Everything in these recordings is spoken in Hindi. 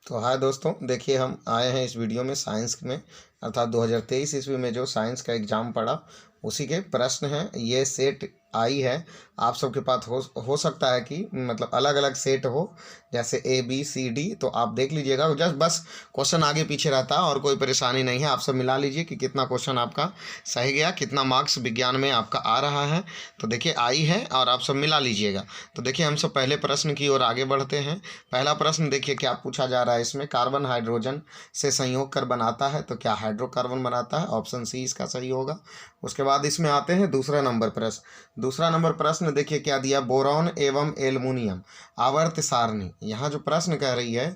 तो हाय दोस्तों, देखिए हम आए हैं इस वीडियो में साइंस में अर्थात 2023 ईस्वी में जो साइंस का एग्ज़ाम पड़ा उसी के प्रश्न हैं। ये सेट आई है। आप सबके पास हो सकता है कि मतलब अलग अलग सेट हो, जैसे ए बी सी डी। तो आप देख लीजिएगा, जस्ट बस क्वेश्चन आगे पीछे रहता है और कोई परेशानी नहीं है। आप सब मिला लीजिए कि कितना क्वेश्चन आपका सही गया, कितना मार्क्स विज्ञान में आपका आ रहा है। तो देखिए आई है और आप सब मिला लीजिएगा। तो देखिए हम सब पहले प्रश्न की ओर आगे बढ़ते हैं। पहला प्रश्न देखिए क्या पूछा जा रहा है इसमें। कार्बन हाइड्रोजन से संयोग कर बनाता है, तो क्या हाइड्रोकार्बन बनाता है? ऑप्शन सी इसका सही होगा। उसके बाद इसमें आते हैं दूसरा नंबर प्रश्न। दूसरा नंबर प्रश्न देखिए क्या दिया, बोरॉन एवं एल्युमिनियम आवर्त सारणी। यहाँ जो प्रश्न कह रही है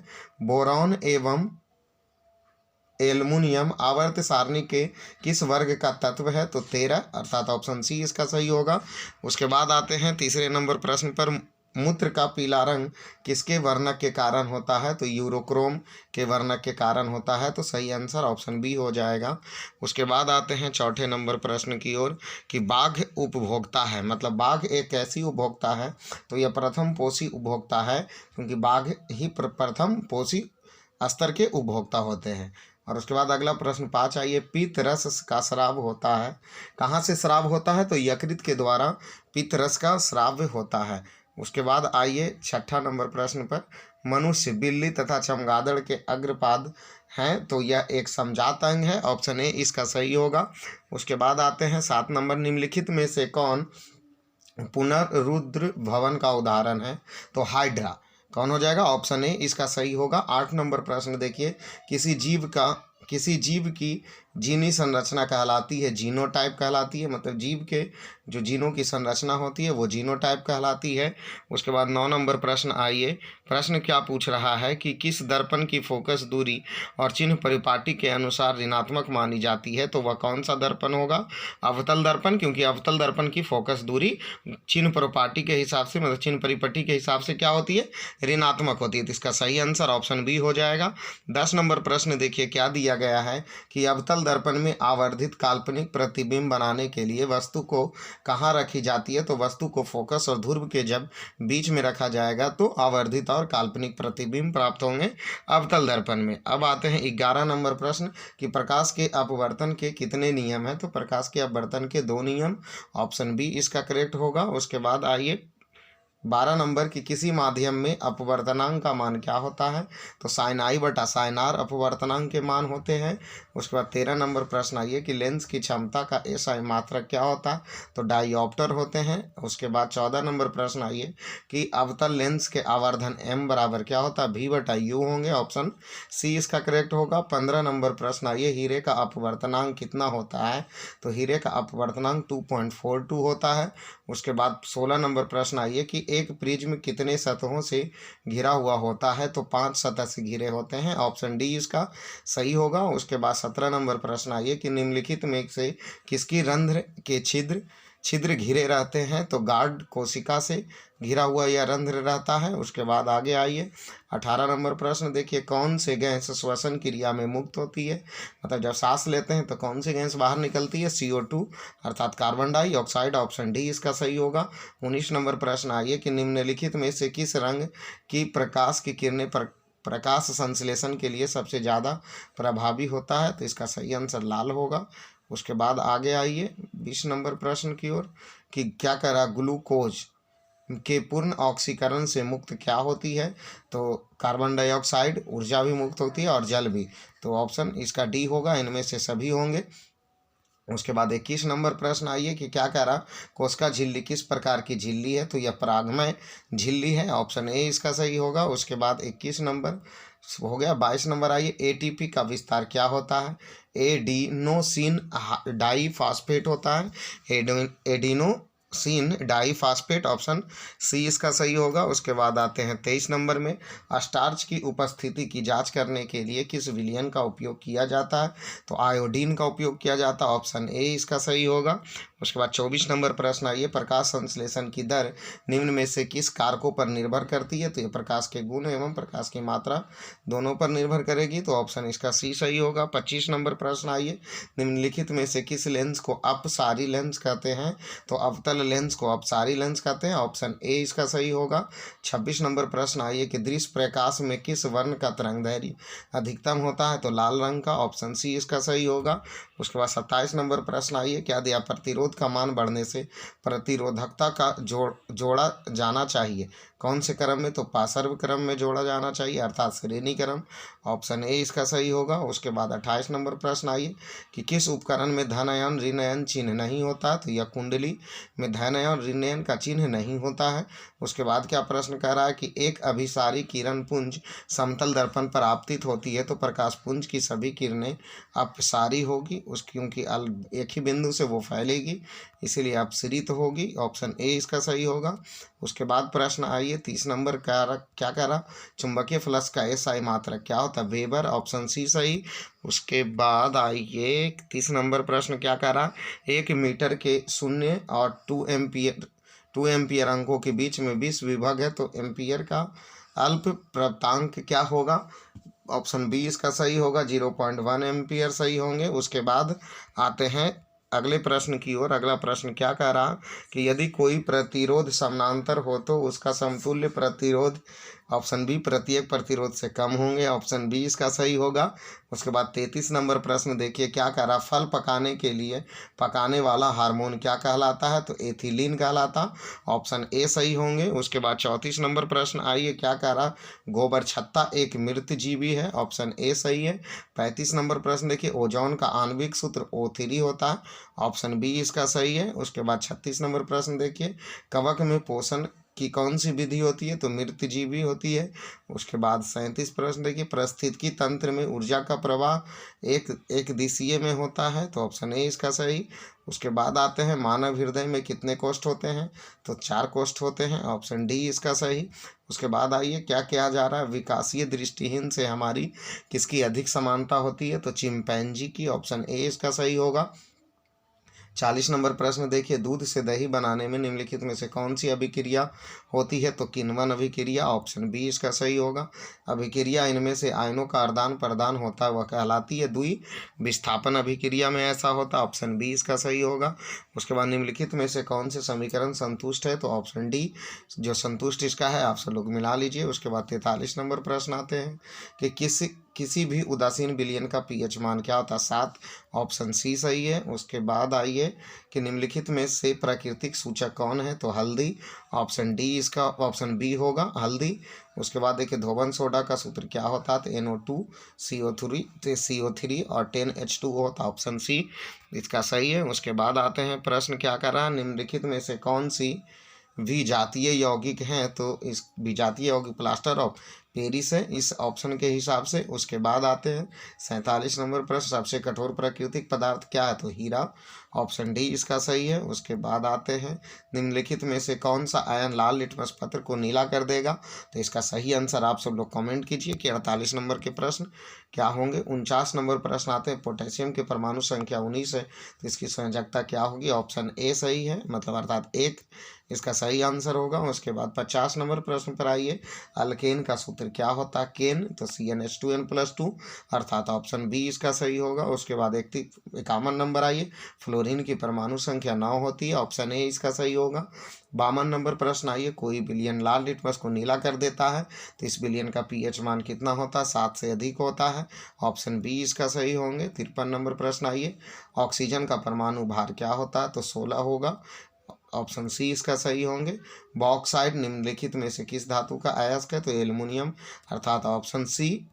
बोरॉन एवं एल्युमिनियम आवर्त सारणी के किस वर्ग का तत्व है? तो 13, अर्थात ऑप्शन सी इसका सही होगा। उसके बाद आते हैं तीसरे नंबर प्रश्न पर। मूत्र का पीला रंग किसके वर्णक के कारण होता है? तो यूरोक्रोम के वर्णक के कारण होता है। तो सही आंसर ऑप्शन बी हो जाएगा। उसके बाद आते हैं चौथे नंबर प्रश्न की ओर कि बाघ उपभोक्ता है, मतलब बाघ एक ऐसी उपभोक्ता है। तो यह प्रथम पोषी उपभोक्ता है, क्योंकि बाघ ही प्रथम पोषी स्तर के उपभोक्ता होते हैं। और उसके बाद अगला प्रश्न 5 आइए, पित्त रस का स्राव होता है। कहाँ से स्राव होता है? तो यकृत के द्वारा पित्त रस का स्राव होता है। उसके बाद आइए छठा नंबर प्रश्न पर। मनुष्य, बिल्ली तथा चमगादड़ के अग्रपाद हैं, तो यह एक समजात अंग है। ऑप्शन ए इसका सही होगा। उसके बाद आते हैं 7 नंबर, निम्नलिखित में से कौन पुनरुद्र भवन का उदाहरण है? तो हाइड्रा कौन हो जाएगा? ऑप्शन ए इसका सही होगा। 8 नंबर प्रश्न देखिए, किसी जीव की जीनी संरचना कहलाती है जीनोटाइप कहलाती है, मतलब जीव के जो जीनों की संरचना होती है वो जीनोटाइप कहलाती है। उसके बाद 9 नंबर प्रश्न आइए। प्रश्न क्या पूछ रहा है कि किस दर्पण की फोकस दूरी और चिन्ह परिपाटी के अनुसार ऋणात्मक मानी जाती है? तो वह कौन सा दर्पण होगा? अवतल दर्पण, क्योंकि अवतल दर्पण की फोकस दूरी चिन्ह परिपाटी के हिसाब से, मतलब चिन्ह परिपटी के हिसाब से क्या होती है? ऋणात्मक होती है। तो इसका सही आंसर ऑप्शन बी हो जाएगा। 10 नंबर प्रश्न देखिए क्या दिया गया है कि अवतल दर्पण में आवर्धित काल्पनिक प्रतिबिंब बनाने के लिए वस्तु को कहाँ रखी जाती है? तो वस्तु को फोकस और ध्रुव के जब बीच में रखा जाएगा तो आवर्धित और काल्पनिक प्रतिबिंब प्राप्त होंगे अवतल दर्पण में। अब आते हैं 11 नंबर प्रश्न कि प्रकाश के अपवर्तन के कितने नियम हैं? तो प्रकाश के अपवर्तन के 2 नियम। ऑप्शन बी इसका करेक्ट होगा। उसके बाद आइए 12 नंबर की किसी माध्यम में अपवर्तनांक का मान क्या होता है? तो साइन आई बटा साइन आर अपवर्तनांक के मान होते हैं। उसके बाद 13 नंबर प्रश्न आइए कि लेंस की क्षमता का एसआई मात्रक क्या होता है? तो डाईऑप्टर होते हैं। उसके बाद 14 नंबर प्रश्न आइए कि अवतल लेंस के आवर्धन एम बराबर क्या होता है? भी बटा यू होंगे। ऑप्शन सी इसका करेक्ट होगा। 15 नंबर प्रश्न आइए, हीरे का अपवर्तनांक कितना होता है? तो हीरे का अपवर्तनांक 2.42 होता है। उसके बाद 16 नंबर प्रश्न आइए कि एक प्रिज्म कितने सतहों से घिरा हुआ होता है? तो 5 सतह से घिरे होते हैं। ऑप्शन डी इसका सही होगा। उसके बाद 17 नंबर प्रश्न आइए कि निम्नलिखित में से किसकी रंध्र के छिद्र घिरे रहते हैं? तो गार्ड कोशिका से घिरा हुआ यह रंध्र रहता है। उसके बाद आगे आइए 18 नंबर प्रश्न देखिए, कौन से गैस श्वसन क्रिया में मुक्त होती है? मतलब जब सांस लेते हैं तो कौन सी गैस बाहर निकलती है? CO2 अर्थात कार्बन डाइऑक्साइड। ऑप्शन डी इसका सही होगा। 19 नंबर प्रश्न आइए कि निम्नलिखित में से किस रंग की प्रकाश की किरणें प्रकाश संश्लेषण के लिए सबसे ज़्यादा प्रभावी होता है? तो इसका सही आंसर लाल होगा। उसके बाद आगे आइए 20 नंबर प्रश्न की ओर कि क्या कह रहा, ग्लूकोज के पूर्ण ऑक्सीकरण से मुक्त क्या होती है? तो कार्बन डाइऑक्साइड, ऊर्जा भी मुक्त होती है और जल भी। तो ऑप्शन इसका डी होगा, इनमें से सभी होंगे। उसके बाद 21 नंबर प्रश्न आइए कि क्या कह रहा, कोशिका झिल्ली किस प्रकार की झिल्ली है? तो यह परागमय झिल्ली है। ऑप्शन ए इसका सही होगा। उसके बाद 21 नंबर हो गया। 22 नंबर आइए, ATP का विस्तार क्या होता है? एडिनोसिन डाईफॉस्फेट होता है। Adenosine diphosphate. ऑप्शन सी इसका सही होगा। उसके बाद आते हैं 23 नंबर में, स्टार्च की उपस्थिति की जांच करने के लिए किस विलयन का उपयोग किया जाता है? तो आयोडीन का उपयोग किया जाता है। ऑप्शन ए इसका सही होगा। उसके बाद 24 नंबर प्रश्न आइए, प्रकाश संश्लेषण की दर निम्न में से किस कारकों पर निर्भर करती है? तो ये प्रकाश के गुण एवं प्रकाश की मात्रा दोनों पर निर्भर करेगी। तो ऑप्शन इसका सी सही होगा। 25 नंबर प्रश्न आइए, निम्नलिखित में से किस लेंस को अपसारी लेंस कहते हैं? तो अवतल फोकल लेंस को अपसारी लेंस कहते हैं, ऑप्शन ए इसका सही होगा। 26 नंबर प्रश्न आइए कि दृश्य प्रकाश में किस वर्ण का तरंगदैर्घ्य अधिकतम होता है, तो लाल रंग का, ऑप्शन सी इसका सही होगा। उसके बाद 27 नंबर प्रश्न आइए क्या दिया, प्रतिरोध का मान बढ़ने से प्रतिरोधकता का जोड़ा जाना चाहिए, कौन से क्रम में, तो पार्श्व क्रम में जोड़ा जाना चाहिए अर्थात श्रेणी क्रम, ऑप्शन ए इसका सही होगा। उसके बाद 28 नंबर प्रश्न आइए कि किस उपकरण में धनायन ऋणायन चिन्ह नहीं होता, तो यह कुंडली में धनायन ऋणायन का चिन्ह नहीं होता है। उसके बाद क्या प्रश्न कह रहा है कि एक अभिसारी किरण पुंज समतल दर्पण पर आपतित होती है तो प्रकाश पुंज की सभी किरणें अपसारी होगी, उस क्योंकि एक ही बिंदु से वो फैलेगी इसीलिए अपसरित होगी, ऑप्शन ए इसका सही होगा। उसके बाद प्रश्न आइए 30 नंबर क्या कह रहा, चुंबकीय फ्लक्स का एसआई मात्रक क्या होता है, वेबर, ऑप्शन सी सही। उसके बाद आइए 30 नंबर प्रश्न क्या कह रहा, 1 मीटर के 0 और 2 एम्पियर अंकों के बीच में 20 विभव है तो एम्पियर का अल्प प्राप्तांक क्या होगा, ऑप्शन बी इसका सही होगा, 0.1 एम्पियर सही होंगे। उसके बाद आते हैं अगले प्रश्न की ओर। अगला प्रश्न क्या कह रहा कि यदि कोई प्रतिरोध समानांतर हो तो उसका समतुल्य प्रतिरोध, ऑप्शन बी प्रत्येक प्रतिरोध से कम होंगे, ऑप्शन बी इसका सही होगा। उसके बाद 33 नंबर प्रश्न देखिए क्या कह रहा, फल पकाने के लिए पकाने वाला हार्मोन क्या कहलाता है, तो एथिलीन कहलाता, ऑप्शन ए सही होंगे। उसके बाद 34 नंबर प्रश्न आइए क्या कह रहा, गोबर छत्ता एक मृत जीवी है, ऑप्शन ए सही है। 35 नंबर प्रश्न देखिए ओजोन का आणविक सूत्र O3 होता है, ऑप्शन बी इसका सही है। उसके बाद 36 नंबर प्रश्न देखिए कवक में पोषण की कौन सी विधि होती है, तो मृत जीवी होती है। उसके बाद 37 प्रश्न देखिए पारिस्थितिकी तंत्र में ऊर्जा का प्रवाह एक दिशीय में होता है, तो ऑप्शन ए इसका सही। उसके बाद आते हैं मानव हृदय में कितने कोष्ठ होते हैं, तो 4 कोष्ठ होते हैं, ऑप्शन डी इसका सही। उसके बाद आइए क्या किया जा रहा है, विकासीय दृष्टिहीन से हमारी किसकी अधिक समानता होती है, तो चिंपैंजी की, ऑप्शन ए इसका सही होगा। 40 नंबर प्रश्न देखिए दूध से दही बनाने में निम्नलिखित में से कौन सी अभिक्रिया होती है, तो किण्वन अभिक्रिया, ऑप्शन बी इसका सही होगा। अभिक्रिया इनमें से आयनों का आदान प्रदान होता है वह कहलाती है द्वि विस्थापन अभिक्रिया में ऐसा होता है, ऑप्शन बी इसका सही होगा। उसके बाद निम्नलिखित में से कौन से समीकरण संतुष्ट है, तो ऑप्शन डी जो संतुष्ट इसका है आप सब लोग मिला लीजिए। उसके बाद 43 नंबर प्रश्न आते हैं कि किसी भी उदासीन विलयन का पीएच मान क्या होता है, 7, ऑप्शन सी सही है। उसके बाद आइए कि निम्नलिखित में से प्राकृतिक सूचक कौन है, तो हल्दी, ऑप्शन डी इसका, ऑप्शन बी होगा हल्दी। उसके बाद देखिए धोबन सोडा का सूत्र क्या होता है, तो NO2CO3 और 10H2O होता है, ऑप्शन सी इसका सही है। उसके बाद आते हैं प्रश्न क्या कर रहा है, निम्नलिखित में से कौन सी विजातीय यौगिक हैं, तो इस विजातीय यौगिक प्लास्टर ऑफ पेरिस है इस ऑप्शन के हिसाब से। उसके बाद आते हैं 47 नंबर प्रश्न सबसे कठोर प्राकृतिक पदार्थ क्या है, तो हीरा, ऑप्शन डी इसका सही है। उसके बाद आते हैं निम्नलिखित में से कौन सा आयन लाल लिटमस पत्र को नीला कर देगा, तो इसका सही आंसर आप सब लोग कमेंट कीजिए कि 48 नंबर के प्रश्न क्या होंगे। 49 नंबर प्रश्न आते हैं पोटेशियम के परमाणु संख्या 19 है तो इसकी संयोजकता क्या होगी, ऑप्शन ए सही है, मतलब अर्थात 1 इसका सही आंसर होगा। उसके बाद 50 नंबर प्रश्न पर आइए अल्केन का सूत्र क्या होता है, केन, तो CnH2n+2 अर्थात ऑप्शन बी इसका सही होगा। उसके बाद 51 नंबर आइए फ्लोरीन की परमाणु संख्या 9 होती है, ऑप्शन ए इसका सही होगा। 52 नंबर प्रश्न आइए कोई विलयन लाल लिटमस को नीला कर देता है तो इस विलयन का पीएच मान कितना होता है, 7 से अधिक होता है, ऑप्शन बी इसका सही होंगे। 53 नंबर प्रश्न आइए ऑक्सीजन का परमाणु भार क्या होता है, तो 16 होगा, ऑप्शन सी इसका सही होंगे। बॉक्साइड निम्नलिखित में से किस धातु का अयस्क है, तो एल्युमिनियम अर्थात ऑप्शन सी।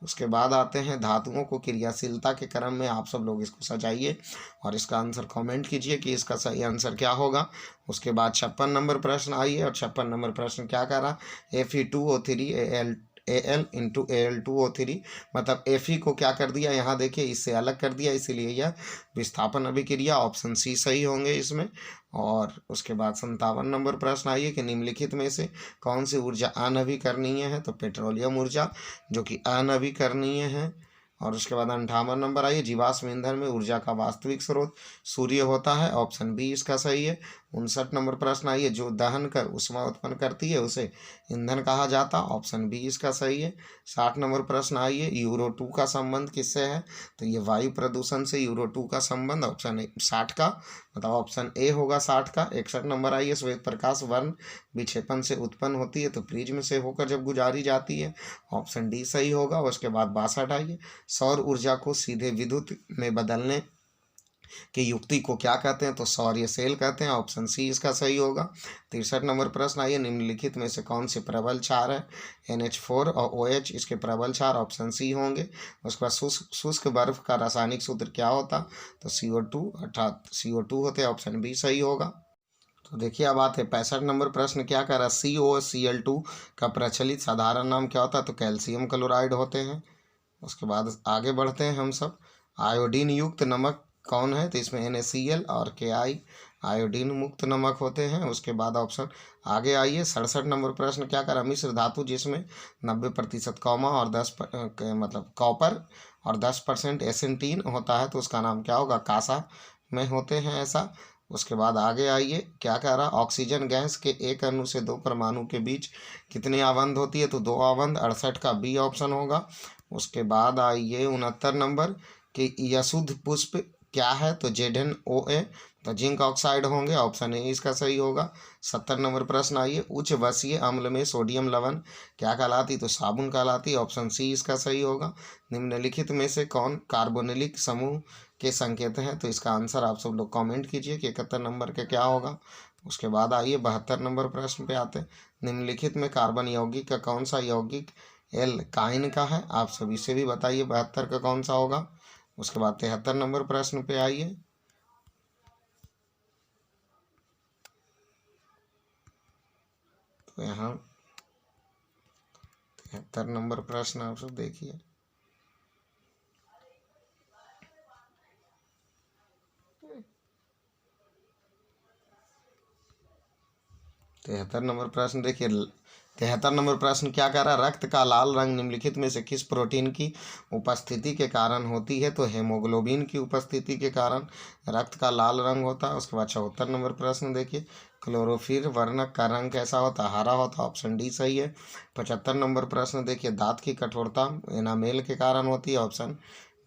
उसके बाद आते हैं धातुओं को क्रियाशीलता के क्रम में आप सब लोग इसको सजाइए और इसका आंसर कमेंट कीजिए कि इसका सही आंसर क्या होगा। उसके बाद 56 नंबर प्रश्न आइए और 56 नंबर प्रश्न क्या कह रहा, Fe2O3 Al इंटू Al2O3 मतलब Fe को क्या कर दिया, यहाँ देखिए इससे अलग कर दिया, इसीलिए यह विस्थापन अभिक्रिया, ऑप्शन सी सही होंगे इसमें। और उसके बाद 57 नंबर प्रश्न आइए कि निम्नलिखित में से कौन सी ऊर्जा अनवीकरणीय है, तो पेट्रोलियम ऊर्जा जो कि अनवीकरणीय है। और उसके बाद 58 नंबर आइए जीवाश्म ईंधन में ऊर्जा का वास्तविक स्रोत सूर्य होता है, ऑप्शन बी इसका सही है। 59 नंबर प्रश्न आइए, जो दहन कर ऊष्मा उत्पन्न करती है उसे ईंधन कहा जाता, ऑप्शन बी इसका सही है। 60 नंबर प्रश्न आइए, यूरो 2 का संबंध किससे है, तो ये वायु प्रदूषण से यूरो 2 का संबंध ऑप्शन 60 का मतलब ऑप्शन ए होगा 60 का। 61 नंबर आइए, श्वेत प्रकाश वर्ण विक्षेपण से उत्पन्न होती है तो प्रिज्म से होकर जब गुजारी जाती है, ऑप्शन डी सही होगा। उसके बाद 62 आइए, सौर ऊर्जा को सीधे विद्युत में बदलने की युक्ति को क्या कहते हैं, तो सौर्य सेल कहते हैं, ऑप्शन सी इसका सही होगा। 63 नंबर प्रश्न आइए, निम्नलिखित में से कौन से प्रबल क्षार है, NH4 और OH इसके प्रबल क्षार ऑप्शन सी होंगे। उसके बाद शुष्क बर्फ का रासायनिक सूत्र क्या होता, तो CO2 अर्थात CO2 होते, ऑप्शन बी सही होगा। तो देखिए अब आते हैं 65 नंबर प्रश्न क्या कह रहा है, COCl2 का प्रचलित साधारण नाम क्या होता है, तो कैल्शियम क्लोराइड होते हैं। उसके बाद आगे बढ़ते हैं हम सब, आयोडीन युक्त नमक कौन है, तो इसमें NaCl और Ki आयोडीन मुक्त नमक होते हैं। उसके बाद ऑप्शन आगे आइए, 67 नंबर प्रश्न क्या कर रहा है, मिश्र धातु जिसमें 90% कॉमा और 10 मतलब कॉपर और 10% एसेंटीन होता है तो उसका नाम क्या होगा, कासा में होते हैं ऐसा। उसके बाद आगे आइए क्या कह रहा, ऑक्सीजन गैस के एक अणु से 2 परमाणु के बीच कितनी आबंद होती है, तो 2 आबंद, 68 का बी ऑप्शन होगा। उसके बाद आइए 69 नंबर कि यशुद्ध पुष्प क्या है, तो ZnOA तो जिंक ऑक्साइड होंगे, ऑप्शन ए इसका सही होगा। 70 नंबर प्रश्न आइए, उच्च वसीय अम्ल में सोडियम लवण क्या कहलाती, तो साबुन कहलाती, ऑप्शन सी इसका सही होगा। निम्नलिखित में से कौन कार्बोनिलिक समूह के संकेत हैं, तो इसका आंसर आप सब लोग कमेंट कीजिए कि 71 नंबर के क्या होगा। उसके बाद आइए 72 नंबर प्रश्न पे आते हैं, निम्नलिखित में कार्बन यौगिक का कौन सा यौगिक एल्काइन का है, आप सभी से भी बताइए 72 का कौन सा होगा। उसके बाद 73 नंबर प्रश्न पे आइए, तो यहाँ 73 नंबर प्रश्न आप सब देखिए, तिहत्तर नंबर प्रश्न देखिए, 73 नंबर प्रश्न क्या कह रहा है, रक्त का लाल रंग निम्नलिखित में से किस प्रोटीन की उपस्थिति के कारण होती है, तो हेमोग्लोबिन की उपस्थिति के कारण रक्त का लाल रंग होता है। उसके बाद 74 नंबर प्रश्न देखिए, क्लोरोफिल वर्णक का रंग कैसा होता है, हरा होता, ऑप्शन डी सही है। 75 नंबर प्रश्न देखिए, दांत की कठोरता एनामेल के कारण होती है, ऑप्शन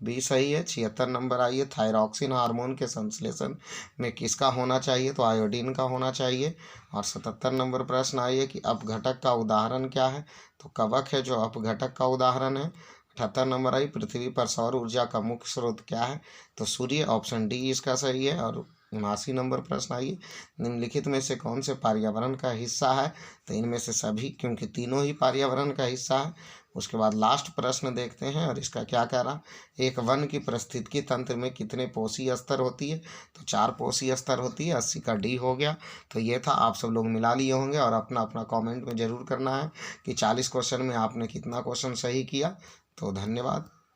बी सही है। 76 नंबर आइए, थायरॉक्सिन हार्मोन के संश्लेषण में किसका होना चाहिए, तो आयोडीन का होना चाहिए। और 77 नंबर प्रश्न आइए कि अपघटक का उदाहरण क्या है, तो कवक है जो अपघटक का उदाहरण है। 78 नंबर आई, पृथ्वी पर सौर ऊर्जा का मुख्य स्रोत क्या है, तो सूर्य, ऑप्शन डी इसका सही है। और 79 नंबर प्रश्न आइए, निम्नलिखित में से कौन से पर्यावरण का हिस्सा है, तो इनमें से सभी, क्योंकि तीनों ही पर्यावरण का हिस्सा है। उसके बाद लास्ट प्रश्न देखते हैं और इसका क्या कह रहा, एक वन की पारिस्थितिकी तंत्र में कितने पोषी स्तर होती है, तो 4 पोषी स्तर होती है, 80 का डी हो गया। तो ये था, आप सब लोग मिला लिए होंगे और अपना अपना कमेंट में ज़रूर करना है कि 40 क्वेश्चन में आपने कितना क्वेश्चन सही किया। तो धन्यवाद।